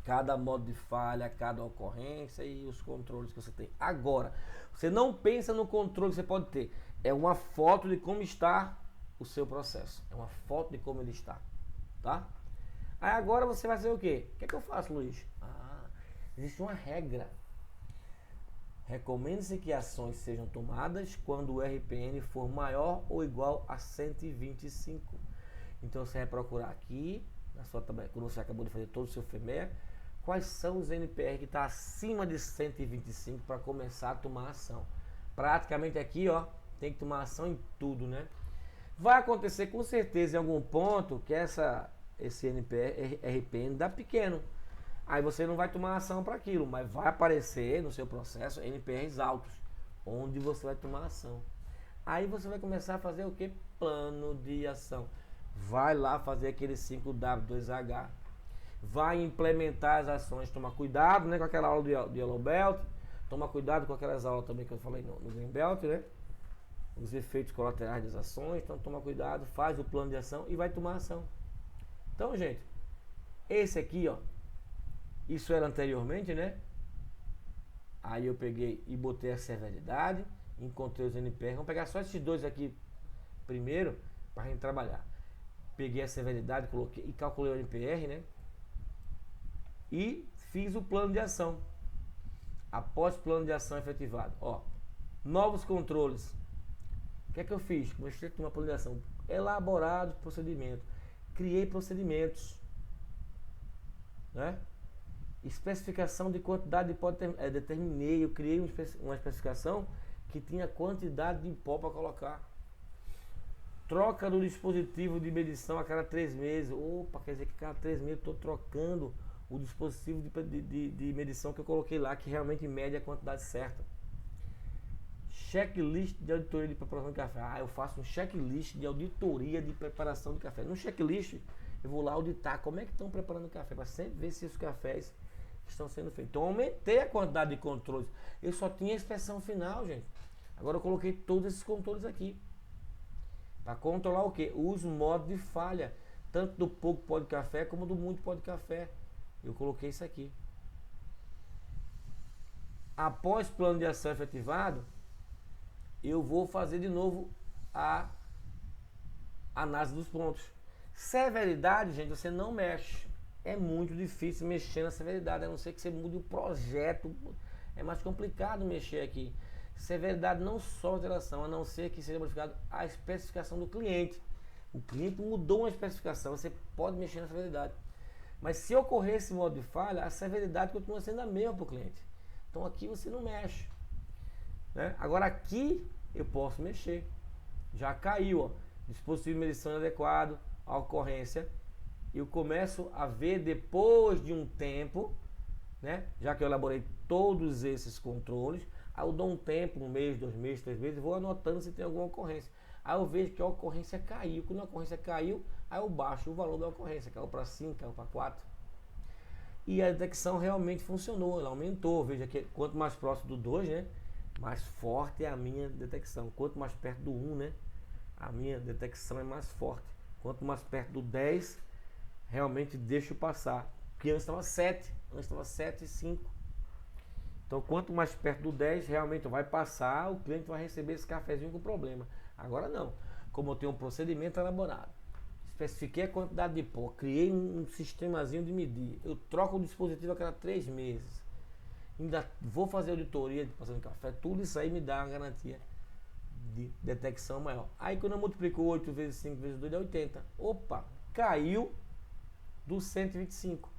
cada modo de falha, cada ocorrência e os controles que você tem. Agora, você não pensa no controle que você pode ter. É uma foto de como está o seu processo. É uma foto de como ele está. Tá? Aí agora você vai fazer o quê? O que é que eu faço, Luiz? Existe uma regra. Recomenda-se que ações sejam tomadas quando o RPN for maior ou igual a 125. Então você vai procurar aqui, na sua tabela, quando você acabou de fazer todo o seu FEMEA, quais são os NPR que está acima de 125 para começar a tomar ação. Praticamente aqui, ó, tem que tomar ação em tudo, né? Vai acontecer com certeza em algum ponto que esse NPR, RPN dá pequeno. Aí você não vai tomar ação para aquilo, mas vai aparecer no seu processo NPRs altos, onde você vai tomar ação. Aí você vai começar a fazer o que? Plano de ação. Vai lá fazer aquele 5W2H. Vai implementar as ações. Toma cuidado, né, com aquela aula de Yellow Belt. Toma cuidado com aquelas aulas também que eu falei no Green Belt, né? Os efeitos colaterais das ações. Então toma cuidado, faz o plano de ação e vai tomar ação. Então, gente, esse aqui, ó, isso era anteriormente, né? Aí eu peguei e botei a severidade, encontrei os NPR. Vamos pegar só esses dois aqui primeiro para a gente trabalhar. Peguei a severidade, coloquei e calculei o NPR, né? E fiz o plano de ação. Após o plano de ação efetivado, ó, novos controles. O que é que eu fiz? Comecei a tomar plano de ação. Elaborado procedimento. Criei procedimentos, né? Especificação de quantidade de pó, determinei, eu criei uma especificação que tinha quantidade de pó para colocar. Troca do dispositivo de medição a cada 3 meses. Opa, quer dizer que a cada 3 meses eu estou trocando o dispositivo de medição que eu coloquei lá, que realmente mede a quantidade certa. Checklist de auditoria de preparação de café. Eu faço um checklist de auditoria de preparação de café. No checklist, eu vou lá auditar como é que estão preparando o café, para sempre ver se os cafés estão sendo feitos. Então, eu aumentei a quantidade de controles. Eu só tinha a inspeção final, gente. Agora eu coloquei todos esses controles aqui. Para controlar o que? Os modos de falha. Tanto do pouco pó de café, como do muito pó de café. Eu coloquei isso aqui. Após o plano de ação efetivado, eu vou fazer de novo a análise dos pontos. Severidade, gente, você não mexe. É muito difícil mexer na severidade, a não ser que você mude o projeto. É mais complicado mexer aqui. Severidade não só alteração, a não ser que seja modificado a especificação do cliente. O cliente mudou uma especificação, você pode mexer na severidade. Mas se ocorrer esse modo de falha, a severidade continua sendo a mesma para o cliente. Então aqui você não mexe, né? Agora aqui eu posso mexer. Já caiu, ó, dispositivo de medição inadequado, a ocorrência. Eu começo a ver depois de um tempo, né? Já que eu elaborei todos esses controles, aí eu dou um tempo, 1 mês, 2 meses, 3 meses, e vou anotando se tem alguma ocorrência. Aí eu vejo que a ocorrência caiu. Quando a ocorrência caiu, aí eu baixo o valor da ocorrência. Caiu para 5, caiu para 4. E a detecção realmente funcionou, ela aumentou. Veja que quanto mais próximo do 2, né, mais forte é a minha detecção. Quanto mais perto do 1, né, a minha detecção é mais forte. Quanto mais perto do 10, realmente deixo passar. Porque antes estava 7, antes estava 7 e 5. Então quanto mais perto do 10, realmente vai passar, o cliente vai receber esse cafezinho com problema. Agora não, como eu tenho um procedimento elaborado, especifiquei a quantidade de pó, criei um sistemazinho de medir, eu troco o dispositivo a cada 3 meses, ainda vou fazer auditoria de passando café, tudo isso aí me dá uma garantia de detecção maior. Aí quando eu multiplico 8 vezes 5 vezes 2 dá 80. Opa, caiu do 125.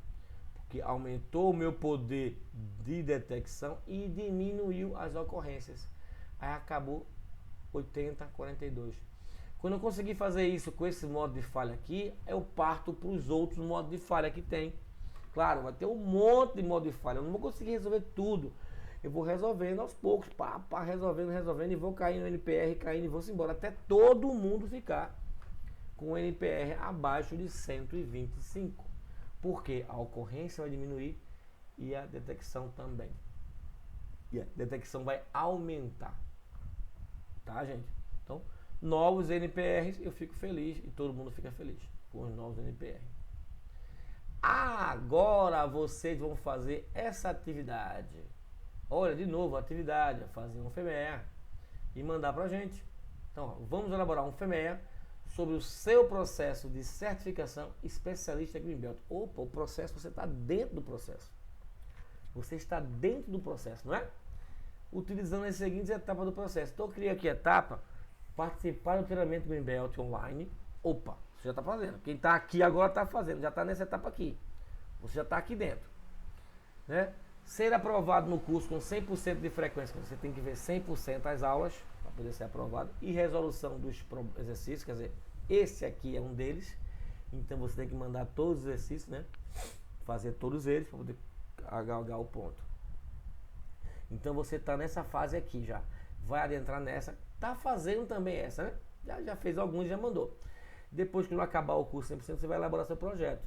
Que aumentou o meu poder de detecção e diminuiu as ocorrências. Aí acabou 80-42. Quando eu conseguir fazer isso com esse modo de falha aqui, eu parto para os outros modos de falha que tem. Claro, vai ter um monte de modo de falha. Eu não vou conseguir resolver tudo. Eu vou resolvendo aos poucos, resolvendo e vou cair no NPR, caindo e vou embora. Até todo mundo ficar com o NPR abaixo de 125. Porque a ocorrência vai diminuir e a detecção também. E a detecção vai aumentar. Tá, gente? Então, novos NPRs, eu fico feliz e todo mundo fica feliz com os novos NPR. Agora vocês vão fazer essa atividade. Olha, de novo, a atividade, fazer um FEMEA e mandar pra gente. Então, ó, vamos elaborar um FEMEA sobre o seu processo de certificação especialista Greenbelt. Opa, o processo, você está dentro do processo. Você está dentro do processo, não é? Utilizando as seguintes etapas do processo. Então eu criei aqui a etapa, participar do treinamento Greenbelt online. Opa, você já está fazendo. Quem está aqui agora está fazendo, já está nessa etapa aqui. Você já está aqui dentro, né? Ser aprovado no curso com 100% de frequência, você tem que ver 100% as aulas para poder ser aprovado, e resolução dos exercícios, quer dizer, esse aqui é um deles, então você tem que mandar todos os exercícios, né? Fazer todos eles para poder galgar o ponto. Então você está nessa fase aqui já, vai adentrar nessa, tá fazendo também essa, né? Já fez alguns, já mandou. Depois que não acabar o curso 100%, você vai elaborar seu projeto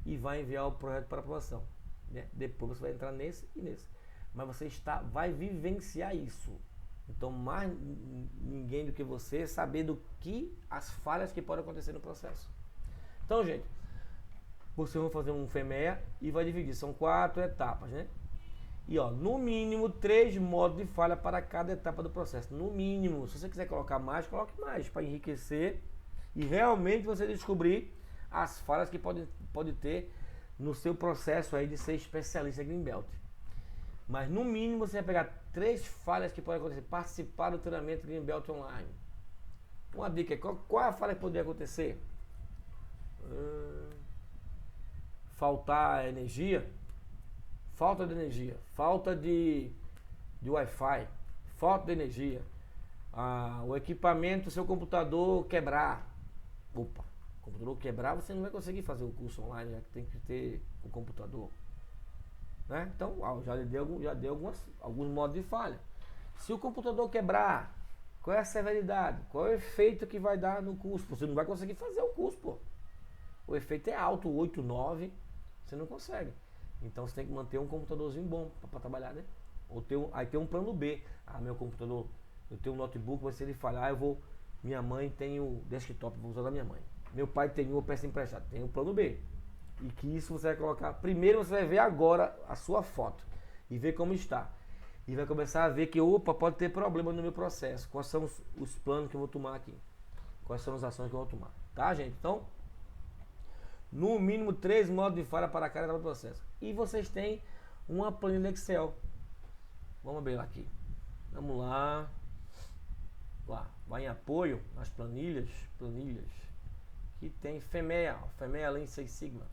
e vai enviar o projeto para aprovação, né? Depois você vai entrar nesse e nesse, mas você vai vivenciar isso. Então mais ninguém do que você saber do que as falhas que podem acontecer no processo. Então, gente, vocês vão fazer um FEMEA e vai dividir, são 4 etapas, né? E ó, no mínimo 3 modos de falha para cada etapa do processo. No mínimo, se você quiser colocar mais, coloque mais para enriquecer e realmente você descobrir as falhas que pode ter no seu processo aí de ser especialista em Greenbelt. Mas no mínimo você vai pegar 3 falhas que podem acontecer. Participar do treinamento Greenbelt online. Uma dica, qual é a falha que poderia acontecer? Faltar energia. Falta de energia, falta de Wi-Fi, falta de energia, o equipamento, seu computador quebrar. Opa, o computador quebrar, você não vai conseguir fazer o curso online, já que tem que ter o computador, né? Então, já dei alguns modos de falha. Se o computador quebrar, qual é a severidade? Qual é o efeito que vai dar no curso? Você não vai conseguir fazer o curso, pô. O efeito é alto, 8, 9, você não consegue. Então você tem que manter um computadorzinho bom para trabalhar, né? Aí tem um plano B. Meu computador, eu tenho um notebook, mas se ele falhar, minha mãe tem o desktop, vou usar da minha mãe. Meu pai tem eu peço emprestado, tem o plano B. E que isso você vai colocar, primeiro você vai ver agora a sua foto e ver como está. E vai começar a ver que, opa, pode ter problema no meu processo. Quais são os planos que eu vou tomar aqui? Quais são as ações que eu vou tomar? Tá, gente? Então, no mínimo 3 modos de falha para cada etapa do processo. E vocês têm uma planilha Excel. Vamos abrir aqui. Vamos lá. Vai em apoio nas planilhas. Que tem FEMEA, FEMEA Lean Six Sigma.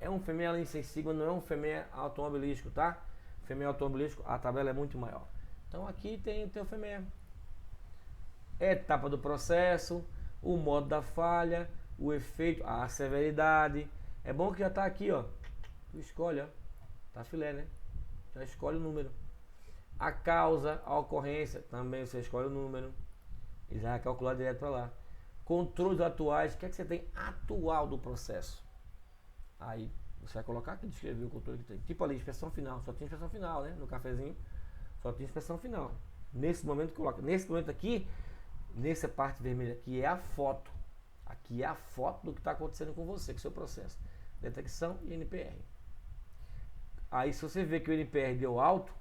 É um FME Lean Six Sigma, não é um FME automobilístico, tá? FME automobilístico, a tabela é muito maior. Então aqui tem o teu FME. Etapa do processo, o modo da falha, o efeito, a severidade. É bom que já tá aqui, ó. Tu escolhe, ó. Tá filé, né? Já escolhe o número. A causa, a ocorrência, também você escolhe o número. E já vai calcular direto para lá. Controles atuais, o que é que você tem atual do processo? Aí você vai colocar aqui, descrever o controle que tem. Tipo ali, inspeção final, só tem inspeção final, né? No cafezinho, só tem inspeção final. Nesse momento coloca. Nesse momento aqui, nessa parte vermelha aqui é a foto. Aqui é a foto do que está acontecendo com você, com o seu processo. Detecção e NPR. Aí se você vê que o NPR deu alto,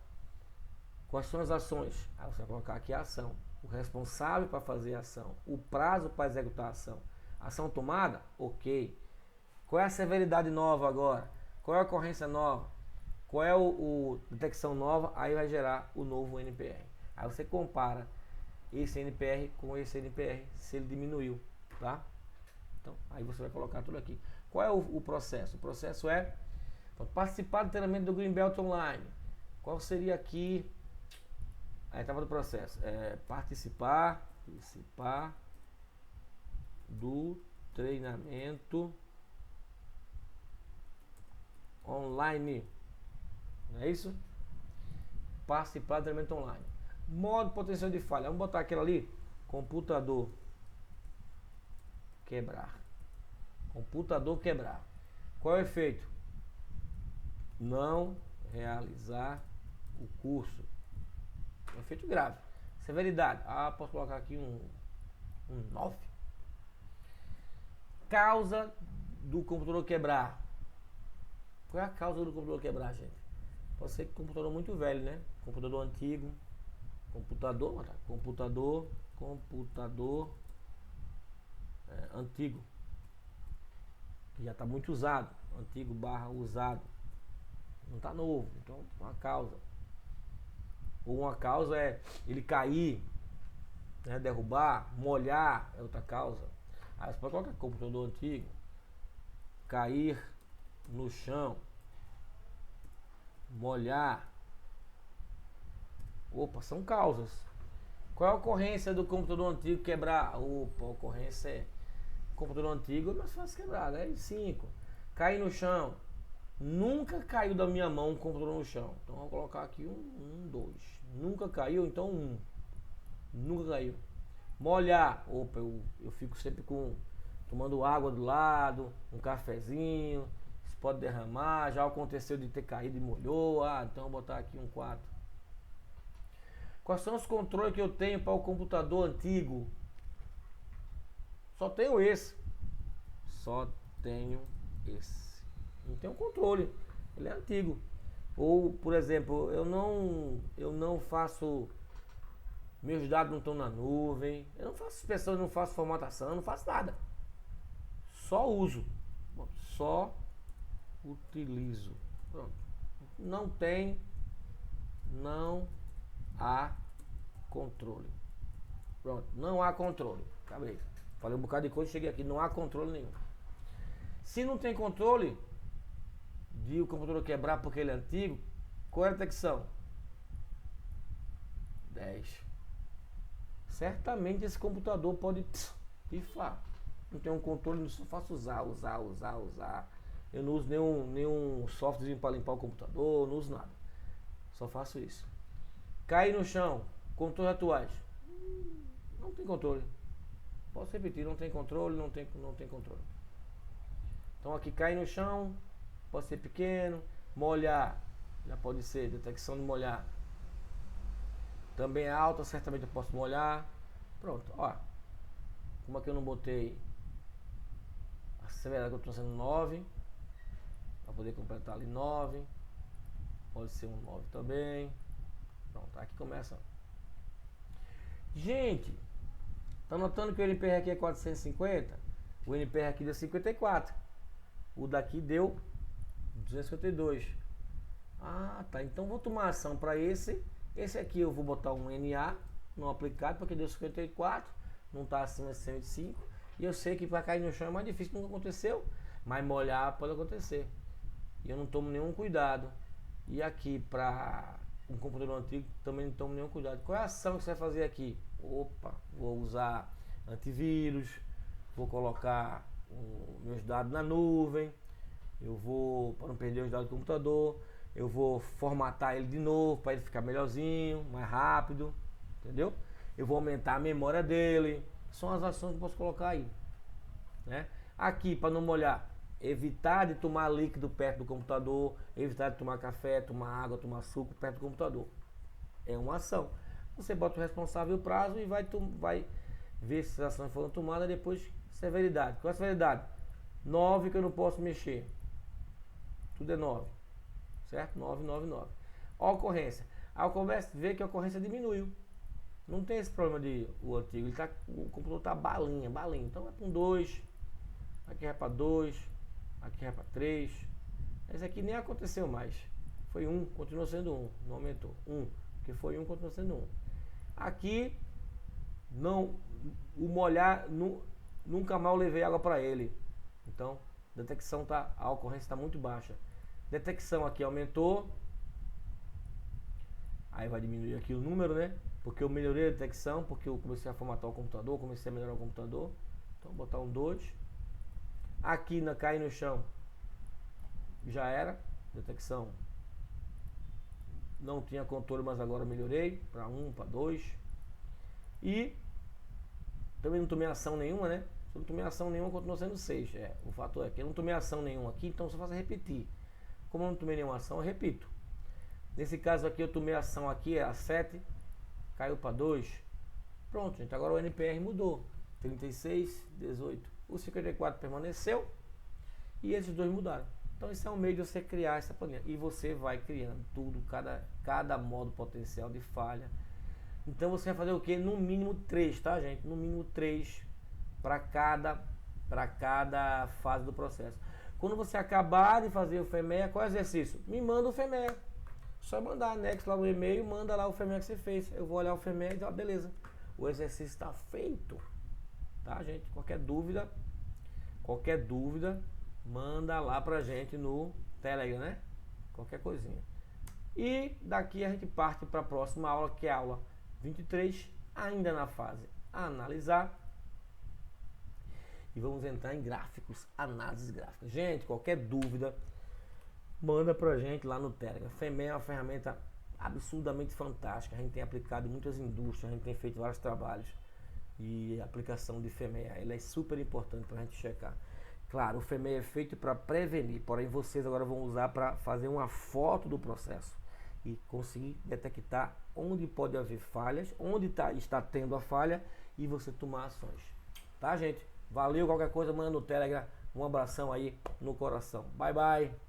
quais são as ações? Aí você vai colocar aqui a ação. O responsável para fazer a ação. O prazo para executar a ação. Ação tomada? Ok. Qual é a severidade nova agora? Qual é a ocorrência nova? Qual é o detecção nova? Aí vai gerar o novo NPR. Aí você compara esse NPR com esse NPR, se ele diminuiu, tá? Então, aí você vai colocar tudo aqui. Qual é o processo? O processo é participar do treinamento do Greenbelt Online. Qual seria aqui a etapa do processo? Participar do treinamento online. Não é isso? Participar do treinamento online. Modo potencial de falha. Vamos botar aquela ali. Computador quebrar. Computador quebrar. Qual é o efeito? Não realizar o curso. É um efeito grave. Severidade. Posso colocar aqui um 9. Causa do computador quebrar. Qual é a causa do computador quebrar, gente? Pode ser que computador muito velho, né? Computador antigo. Computador antigo. Que já está muito usado. Antigo / usado. Não está novo. Então, uma causa. Ou uma causa é ele cair, né, derrubar, molhar, é outra causa. Aí você pode colocar computador antigo. Cair no chão. Molhar. Opa, são causas. Qual é a ocorrência do computador antigo quebrar? Opa, a ocorrência é computador antigo é mais fácil quebrar, né? 5. Cair no chão. Nunca caiu da minha mão um computador no chão. Então vou colocar aqui 2. Nunca caiu, então 1. Nunca caiu. Molhar. Opa, eu fico sempre tomando água do lado, um cafezinho. Isso pode derramar. Já aconteceu de ter caído e molhou. Então vou botar aqui 4. Quais são os controles que eu tenho para o computador antigo? Só tenho esse. Não tenho controle. Ele é antigo. Ou, por exemplo, eu não faço. Meus dados não estão na nuvem. Eu não faço inspeção, não faço formatação, não faço nada. Só uso. Só utilizo. Pronto. Não há controle. Pronto. Não há controle. Acabei. Falei um bocado de coisa e cheguei aqui. Não há controle nenhum. Se não tem controle de o computador quebrar porque ele é antigo, qual é a detecção? 10. Certamente esse computador pode pifar. Não tem um controle, só faço usar. Eu não uso nenhum software para limpar o computador, não uso nada. Só faço isso. Cair no chão, controles atuais. Não tem controle. Posso repetir, não tem controle, não tem controle. Então aqui cair no chão, pode ser pequeno, molhar, já pode ser detecção de molhar. Também é alta, certamente eu posso molhar. Pronto, ó. Como aqui eu não botei a severidade que eu estou sendo 9, para poder completar ali 9. Pode ser um 9 também. Pronto, aqui começa. Gente, tá notando que o NPR aqui é 450? O NPR aqui deu 54. O daqui deu 252. Tá. Então vou tomar ação para esse. Esse aqui eu vou botar um NA no aplicado, porque deu 54. Não está acima de 105. E eu sei que para cair no chão é mais difícil, nunca aconteceu. Mas molhar pode acontecer. e eu não tomo nenhum cuidado. E aqui para um computador antigo também não tomo nenhum cuidado. Qual é a ação que você vai fazer aqui? Opa, vou usar antivírus, vou colocar meus dados na nuvem, eu vou, para não perder os dados do computador, eu vou formatar ele de novo para ele ficar melhorzinho, mais rápido, entendeu? Eu vou aumentar a memória dele. São as ações que eu posso colocar aí, né? Aqui, para não molhar, evitar de tomar líquido perto do computador, evitar de tomar café, tomar água, tomar suco perto do computador. É uma ação. Você bota o responsável o prazo e vai ver se as ações foram tomadas. Depois, severidade. Qual é a severidade? 9 que eu não posso mexer. Tudo é 9. Certo? 999. Ocorrência. A ocorrência, vê que a ocorrência diminuiu. Não tem esse problema de o antigo. O computador está balinha. Então é com 2. Aqui é para 2. Aqui é para 3. Esse aqui nem aconteceu mais. Foi 1, continuou sendo 1. Não aumentou. 1. Porque foi 1, continuou sendo 1. Aqui, não, o molhar, nunca mais eu levei água para ele. Então, detecção a ocorrência está muito baixa. Detecção aqui aumentou. Aí vai diminuir aqui o número, né? Porque eu melhorei a detecção, porque eu comecei a formatar o computador, comecei a melhorar o computador. Então, vou botar um 2. Aqui na cair no chão, já era. Detecção não tinha controle, mas agora melhorei para 1, para 2. E também não tomei ação nenhuma, né? Se eu não tomei ação nenhuma, continua sendo 6. O fato é que eu não tomei ação nenhuma aqui, então só faço repetir. Como eu não tomei nenhuma ação, eu repito. Nesse caso aqui, eu tomei ação aqui, era 7, caiu para 2. Pronto, gente, agora o NPR mudou. 36, 18. O 54 permaneceu e esses dois mudaram. Então esse é um meio de você criar essa planilha. E você vai criando tudo, cada modo potencial de falha. Então você vai fazer o que? No mínimo 3, tá, gente? No mínimo 3 para cada fase do processo. Quando você acabar de fazer o FEMEA, qual é o exercício? Me manda o FEMEA. Só mandar anexo lá no e-mail, manda lá o FEMEA que você fez. Eu vou olhar o FEMEA e dizer, beleza, o exercício está feito. Tá, gente? Qualquer dúvida, manda lá pra gente no Telegram, né? Qualquer coisinha. E daqui a gente parte para a próxima aula, que é a aula 23, ainda na fase analisar. E vamos entrar em gráficos, análises gráficas. Gente, qualquer dúvida, manda pra gente lá no Telegram. FEMEA é uma ferramenta absurdamente fantástica. A gente tem aplicado em muitas indústrias, a gente tem feito vários trabalhos. E a aplicação de FEMEA, ela é super importante para a gente checar. Claro, o FEMEA é feito para prevenir, porém vocês agora vão usar para fazer uma foto do processo e conseguir detectar onde pode haver falhas, onde está tendo a falha e você tomar ações. Tá, gente? Valeu, qualquer coisa manda no Telegram. Um abração aí no coração. Bye, bye.